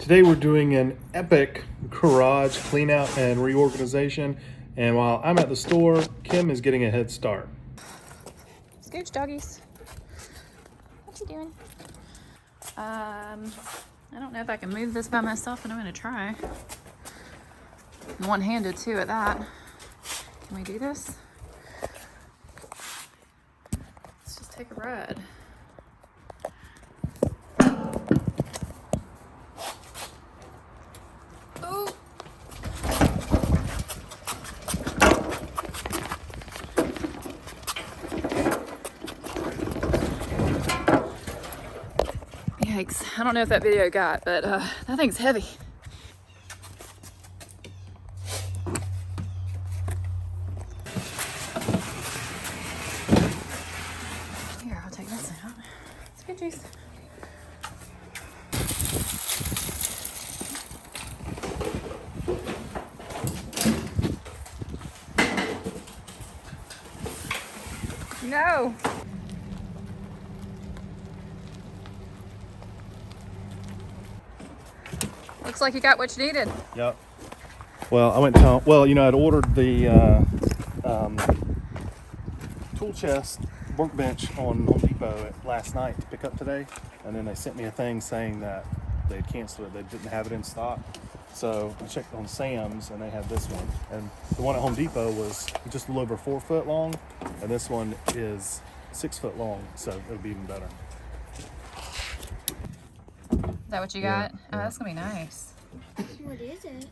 Today we're doing an epic garage clean out and reorganization, and while I'm at the store, Kim is getting a head start. Scooch, doggies. What you doing? I don't know if I can move this by myself, but I'm gonna try. One-handed too at that. Can we do this? Let's just take a ride. Oh! Yikes. I don't know if that video got, but that thing's heavy. Here, I'll take this out. It's good juice. No! Looks like you got what you needed. Yep. Well, I went to, I'd ordered the tool chest workbench on Home Depot last night to pick up today, and then they sent me a thing saying that they had canceled it. They didn't have it in stock. So I checked on Sam's and they had this one. And the one at Home Depot was just a little over 4 foot long, and this one is 6 foot long, so it'll be even better. Is that what you got? Oh, that's gonna be nice. What is it?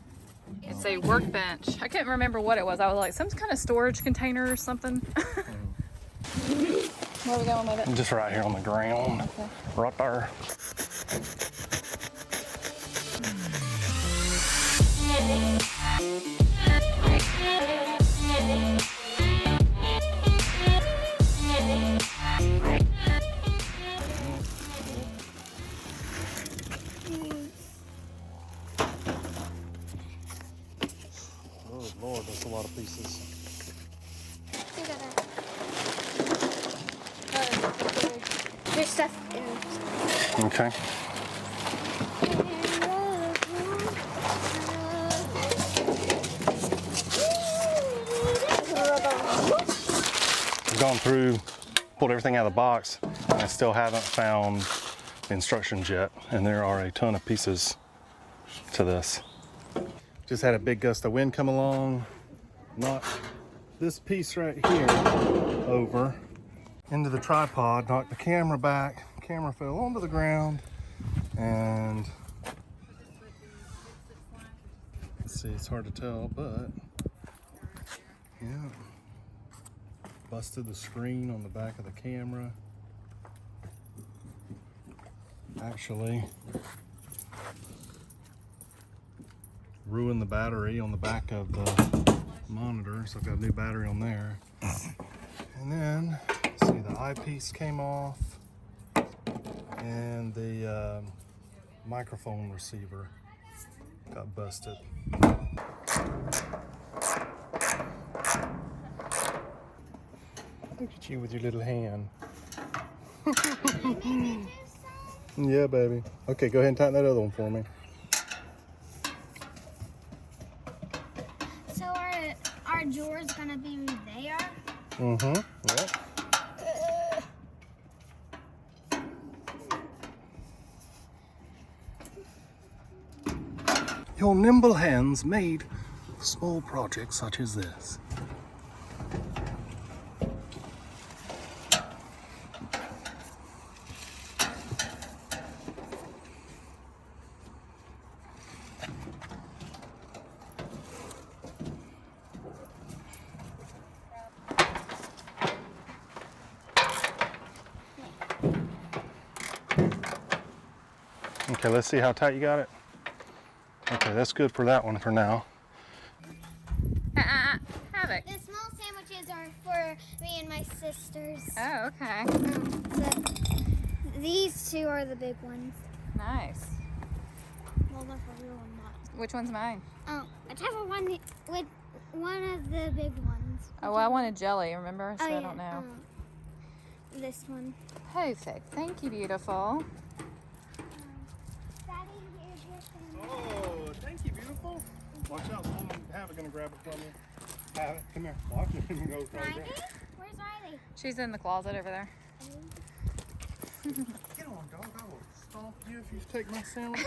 It's a workbench. I couldn't remember what it was. I was like, some kind of storage container or something. Where are we going with it? Just right here on the ground. Okay. Right there. Oh Lord, that's a lot of pieces. There's stuff in. Okay. I've gone through, pulled everything out of the box, and I still haven't found the instructions yet, and there are a ton of pieces to this. Just had a big gust of wind come along, knocked this piece right here over into the tripod, knocked the camera back, camera fell onto the ground, and let's see, it's hard to tell, but yeah, busted the screen on the back of the camera. Actually ruined the battery on the back of the monitor, so I've got a new battery on there. And then, let's see, the eyepiece came off, and the microphone receiver got busted. Look at you with your little hand. Yeah, baby. Okay, go ahead and tighten that other one for me. So our drawers gonna be there? Mm-hmm. Yep. Your nimble hands made small projects such as this. Okay, let's see how tight you got it. Okay, that's good for that one for now. Havoc. The small sandwiches are for me and my sisters. Oh, okay. These two are the big ones. Nice. Well, they're for real and not. Which one's mine? Oh, I have one with one of the big ones. Oh, well, I wanted jelly, remember? So Oh, yeah. I don't know. This one. Perfect. Thank you, beautiful. Daddy, here's your Watch out, someone have it gonna grab it from you. Have it, come here. Watch it and go across Riley? there. Where's Riley? She's in the closet over there. Get on, dog. I will stomp you if you take my sandwich.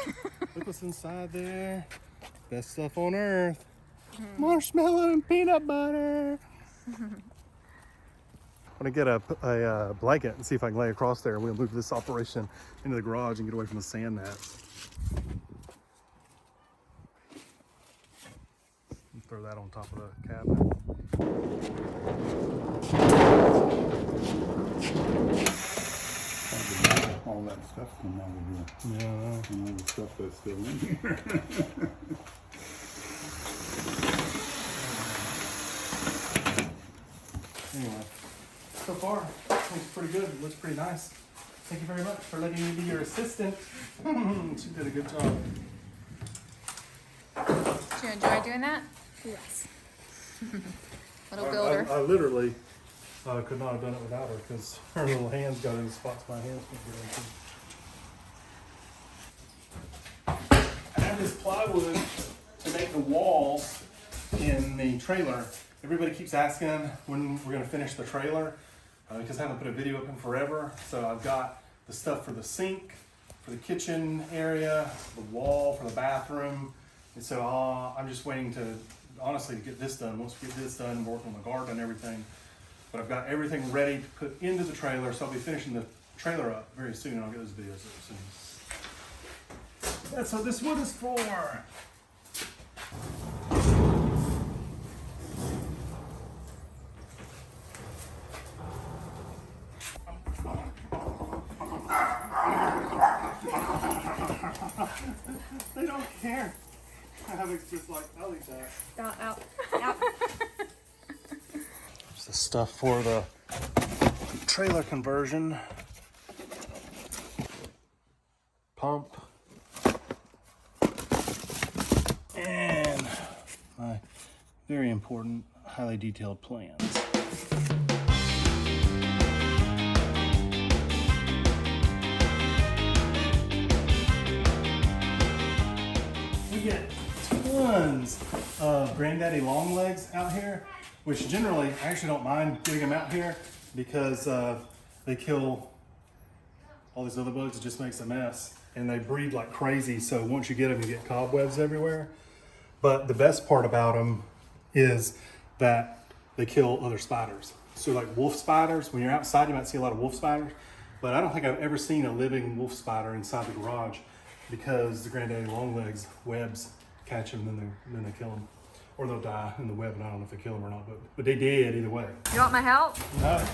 Look what's inside there. Best stuff on earth. Marshmallow and peanut butter. I'm gonna get a blanket and see if I can lay across there. We'll move this operation into the garage and get away from the sand gnats. Throw that on top of the cabinet. All that stuff come out of here. Yeah, And all the stuff that's still in here. anyway, so far, it's pretty good. It looks pretty nice. Thank you very much for letting me be your assistant. She did a good job. Did you enjoy doing that? Yes. Little builder. I literally could not have done it without her because her little hands got in the spots my hands can't get into. I have this plywood to make the walls in the trailer. Everybody keeps asking when we're going to finish the trailer because I haven't put a video up in forever. So I've got the stuff for the sink, for the kitchen area, the wall for the bathroom. And so I'm just waiting to, honestly, to get this done. Once we get this done, work on the garden and everything. But I've got everything ready to put into the trailer, so I'll be finishing the trailer up very soon, and I'll get those videos up soon. That's what this wood is for. They don't care. It's just like, I'll eat that. Out. There's the stuff for the trailer conversion. Pump. And my very important, highly detailed plans. We get tons of granddaddy long legs out here, which generally I actually don't mind getting them out here because they kill all these other bugs. It just makes a mess and they breed like crazy. So once you get them, you get cobwebs everywhere. But the best part about them is that they kill other spiders. So like wolf spiders, when you're outside, you might see a lot of wolf spiders, but I don't think I've ever seen a living wolf spider inside the garage because the granddaddy longlegs webs catch them and then they kill them. Or they'll die in the web, and I don't know if they kill them or not, but they did either way. You want my help? No.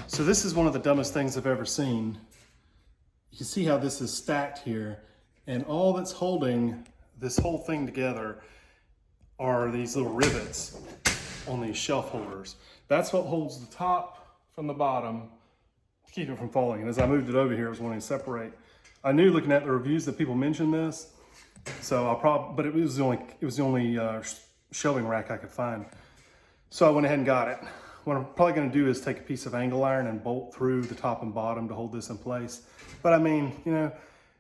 So this is one of the dumbest things I've ever seen. You can see how this is stacked here, and all that's holding this whole thing together are these little rivets on these shelf holders. That's what holds the top from the bottom to keep it from falling. And as I moved it over here, I was wanting to separate. I knew looking at the reviews that people mentioned this, so but it was the only shelving rack I could find. So I went ahead and got it. What I'm probably gonna do is take a piece of angle iron and bolt through the top and bottom to hold this in place. But I mean, you know,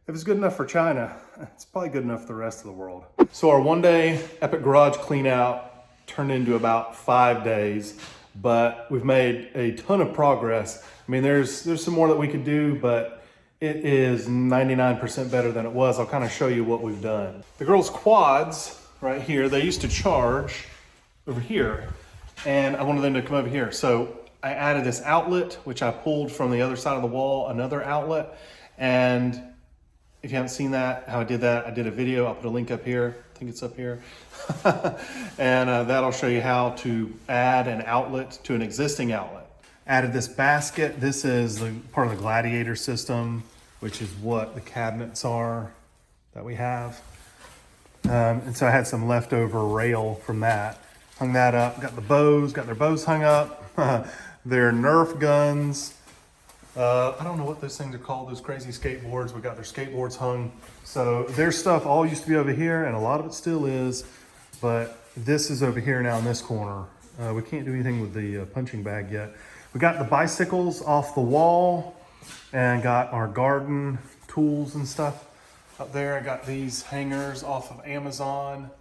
if it's good enough for China, it's probably good enough for the rest of the world. So our one-day epic garage clean out turned into about 5 days, but we've made a ton of progress. I mean, there's some more that we could do, but it is 99% better than it was. I'll kind of show you what we've done. The girls' quads right here, they used to charge over here, and I wanted them to come over here. So I added this outlet, which I pulled from the other side of the wall, another outlet, and if you haven't seen that, how I did that, I did a video. I'll put a link up here. I think it's up here. And that'll show you how to add an outlet to an existing outlet. Added this basket. This is the part of the Gladiator system, which is what the cabinets are that we have. And so I had some leftover rail from that. Hung that up, got the bows, got their bows hung up. Their Nerf guns. I don't know what those things are called, those crazy skateboards. We got their skateboards hung. So their stuff all used to be over here, and a lot of it still is, but this is over here now in this corner. We can't do anything with the punching bag yet. We got the bicycles off the wall and got our garden tools and stuff up there. I got these hangers off of Amazon.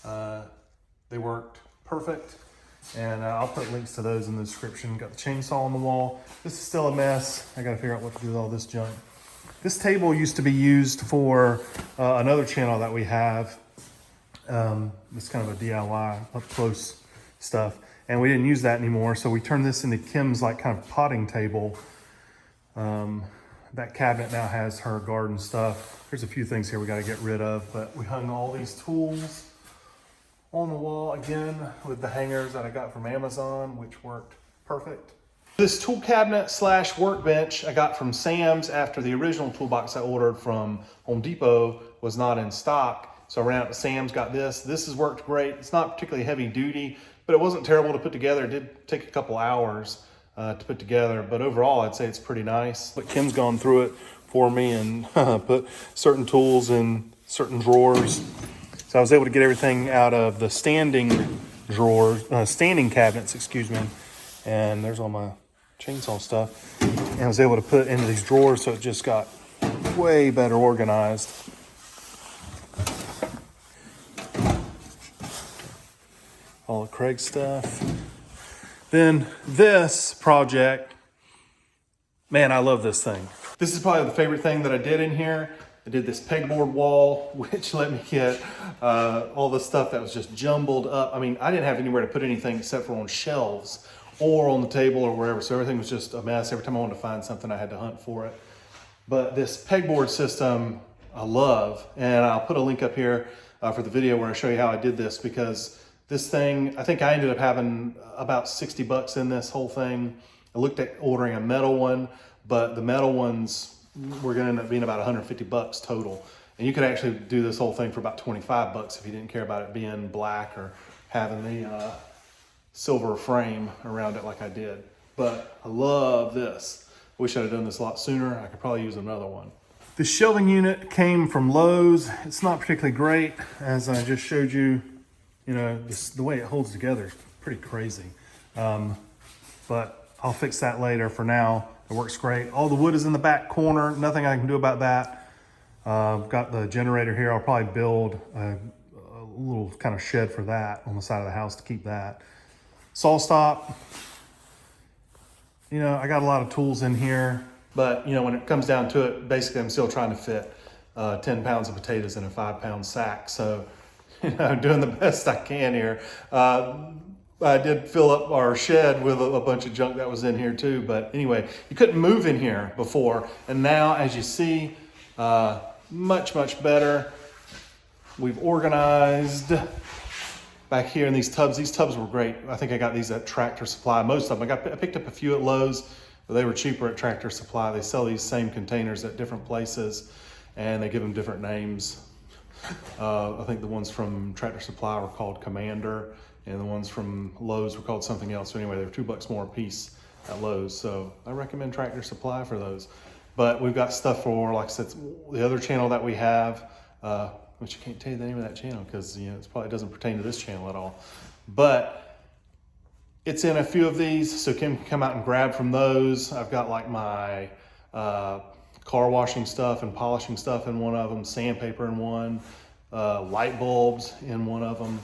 They worked perfect. And I'll put links to those in the description. Got the chainsaw on the wall. This is still a mess. I gotta figure out what to do with all this junk. This table used to be used for another channel that we have. It's kind of a DIY, up close stuff. And we didn't use that anymore, so we turned this into Kim's like kind of potting table. That cabinet now has her garden stuff. There's a few things here we gotta get rid of, but we hung all these tools on the wall again with the hangers that I got from Amazon, which worked perfect. This tool cabinet slash workbench I got from Sam's after the original toolbox I ordered from Home Depot was not in stock. So I ran out to Sam's, got this. This has worked great. It's not particularly heavy duty, but it wasn't terrible to put together. It did take a couple hours to put together, but overall I'd say it's pretty nice. But Kim's gone through it for me and put certain tools in certain drawers. So I was able to get everything out of the standing drawers, standing cabinets, excuse me. And there's all my chainsaw stuff. And I was able to put into these drawers, so it just got way better organized. All the Craig stuff. Then this project, man, I love this thing. This is probably the favorite thing that I did in here. I did this pegboard wall, which let me get all the stuff that was just jumbled up. I mean, I didn't have anywhere to put anything except for on shelves or on the table or wherever. So everything was just a mess. Every time I wanted to find something, I had to hunt for it. But this pegboard system, I love. And I'll put a link up here for the video where I show you how I did this, because this thing, I think I ended up having about 60 bucks in this whole thing. I looked at ordering a metal one, but the metal ones we're gonna end up being about 150 bucks total. And you could actually do this whole thing for about 25 bucks if you didn't care about it being black or having the silver frame around it like I did. But I love this. Wish I'd have done this a lot sooner. I could probably use another one. The shelving unit came from Lowe's. It's not particularly great, as I just showed you. You know, the way it holds together is pretty crazy. But I'll fix that later. For now, it works great. All the wood is in the back corner. Nothing I can do about that. I've got the generator here. I'll probably build a little kind of shed for that on the side of the house to keep that. Saw stop. You know, I got a lot of tools in here, but you know, when it comes down to it, basically I'm still trying to fit 10 pounds of potatoes in a 5-pound sack. So, you know, doing the best I can here. I did fill up our shed with a bunch of junk that was in here too. But anyway, you couldn't move in here before. And now, as you see, much, much better. We've organized back here in these tubs. These tubs were great. I think I got these at Tractor Supply. Most of them. I picked up a few at Lowe's, but they were cheaper at Tractor Supply. They sell these same containers at different places, and they give them different names. I think the ones from Tractor Supply were called Commander, and the ones from Lowe's were called something else. So anyway, they were $2 more a piece at Lowe's. So I recommend Tractor Supply for those. But we've got stuff for, like I said, the other channel that we have, which I can't tell you the name of that channel because, you know, it probably doesn't pertain to this channel at all. But it's in a few of these, so Kim can come out and grab from those. I've got like my car washing stuff and polishing stuff in one of them, sandpaper in one, light bulbs in one of them.